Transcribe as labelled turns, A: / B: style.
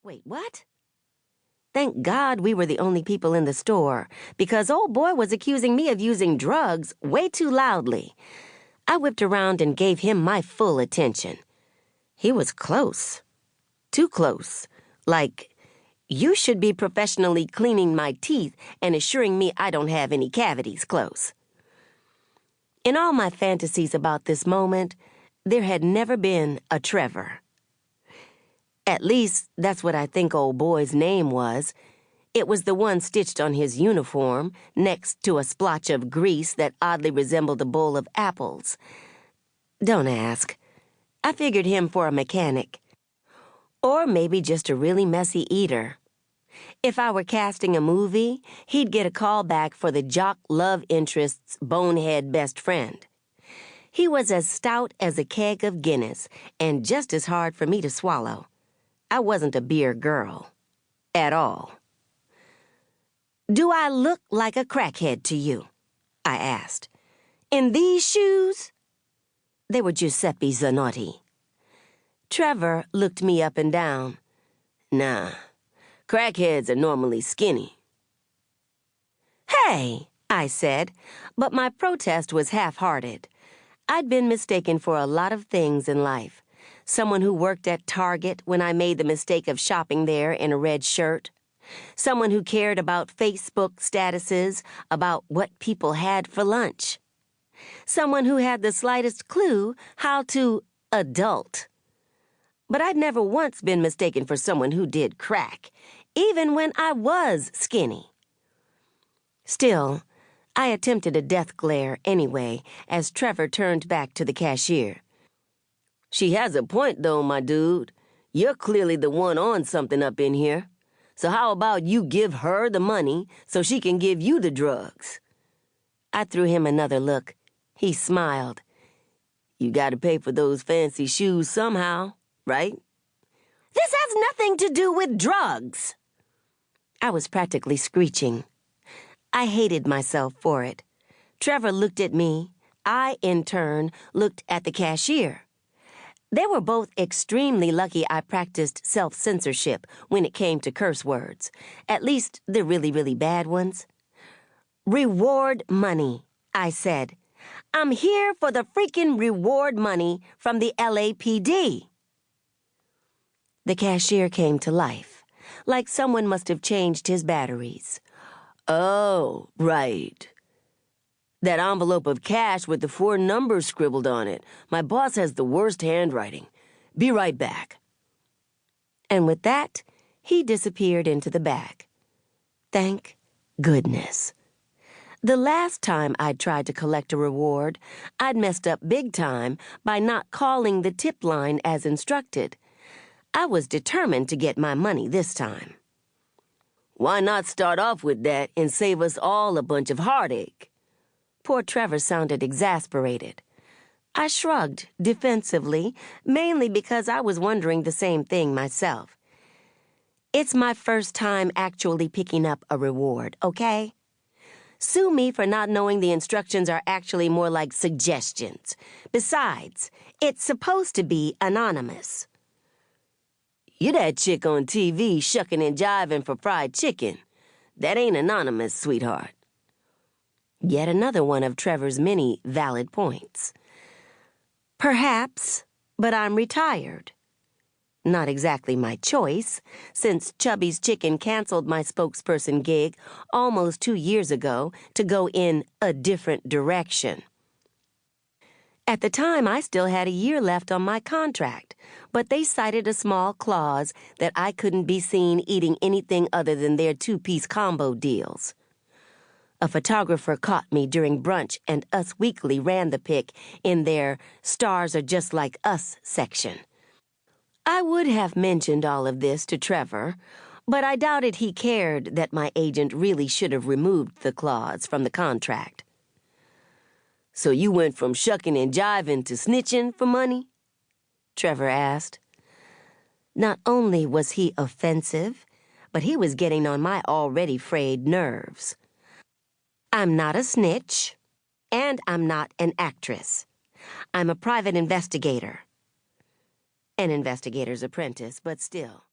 A: Wait, what? Thank God we were the only people in the store, because old boy was accusing me of using drugs way too loudly. I whipped around and gave him my full attention. He was close. Too close. Like, you should be professionally cleaning my teeth and assuring me I don't have any cavities close. In all my fantasies about this moment, there had never been a Trevor. At least, that's what I think old boy's name was. It was the one stitched on his uniform, next to a splotch of grease that oddly resembled a bowl of apples. Don't ask. I figured him for a mechanic. Or maybe just a really messy eater. If I were casting a movie, he'd get a call back for the jock love interest's bonehead best friend. He was as stout as a keg of Guinness and just as hard for me to swallow. I wasn't a beer girl. At all. "Do I look like a crackhead to you?" I asked. "In these shoes?" They were Giuseppe Zanotti. Trevor looked me up and down. "Nah, crackheads are normally skinny." "Hey," I said, but my protest was half-hearted. I'd been mistaken for a lot of things in life. Someone who worked at Target when I made the mistake of shopping there in a red shirt. Someone who cared about Facebook statuses, about what people had for lunch. Someone who had the slightest clue how to adult. But I'd never once been mistaken for someone who did crack, even when I was skinny. Still, I attempted a death glare anyway as Trevor turned back to the cashier. "She has a point, though, my dude. You're clearly the one on something up in here. So how about you give her the money so she can give you the drugs?" I threw him another look. He smiled. "You gotta pay for those fancy shoes somehow, right?" "This has nothing to do with drugs." I was practically screeching. I hated myself for it. Trevor looked at me. I, in turn, looked at the cashier. They were both extremely lucky I practiced self-censorship when it came to curse words, at least the really, really bad ones. "Reward money," I said. "I'm here for the freaking reward money from the LAPD." The cashier came to life, like someone must have changed his batteries. "Oh, right. That envelope of cash with the 4 numbers scribbled on it. My boss has the worst handwriting. Be right back." And with that, he disappeared into the bag. Thank goodness. The last time I'd tried to collect a reward, I'd messed up big time by not calling the tip line as instructed. I was determined to get my money this time. "Why not start off with that and save us all a bunch of heartache?" Poor Trevor sounded exasperated. I shrugged defensively, mainly because I was wondering the same thing myself. It's my first time actually picking up a reward, okay? Sue me for not knowing the instructions are actually more like suggestions. Besides, it's supposed to be anonymous. "You that chick on TV shucking and jiving for fried chicken. That ain't anonymous, sweetheart." Yet another one of Trevor's many valid points. Perhaps, but I'm retired. Not exactly my choice, since Chubby's Chicken canceled my spokesperson gig almost 2 years ago to go in a different direction. At the time, I still had a year left on my contract, but they cited a small clause that I couldn't be seen eating anything other than their 2-piece combo deals. A photographer caught me during brunch, and Us Weekly ran the pic in their "Stars Are Just Like Us" section. I would have mentioned all of this to Trevor, but I doubted he cared that my agent really should have removed the clause from the contract. "So you went from shucking and jiving to snitching for money?" Trevor asked. Not only was he offensive, but he was getting on my already frayed nerves. I'm not a snitch, and I'm not an actress. I'm a private investigator. An investigator's apprentice, but still.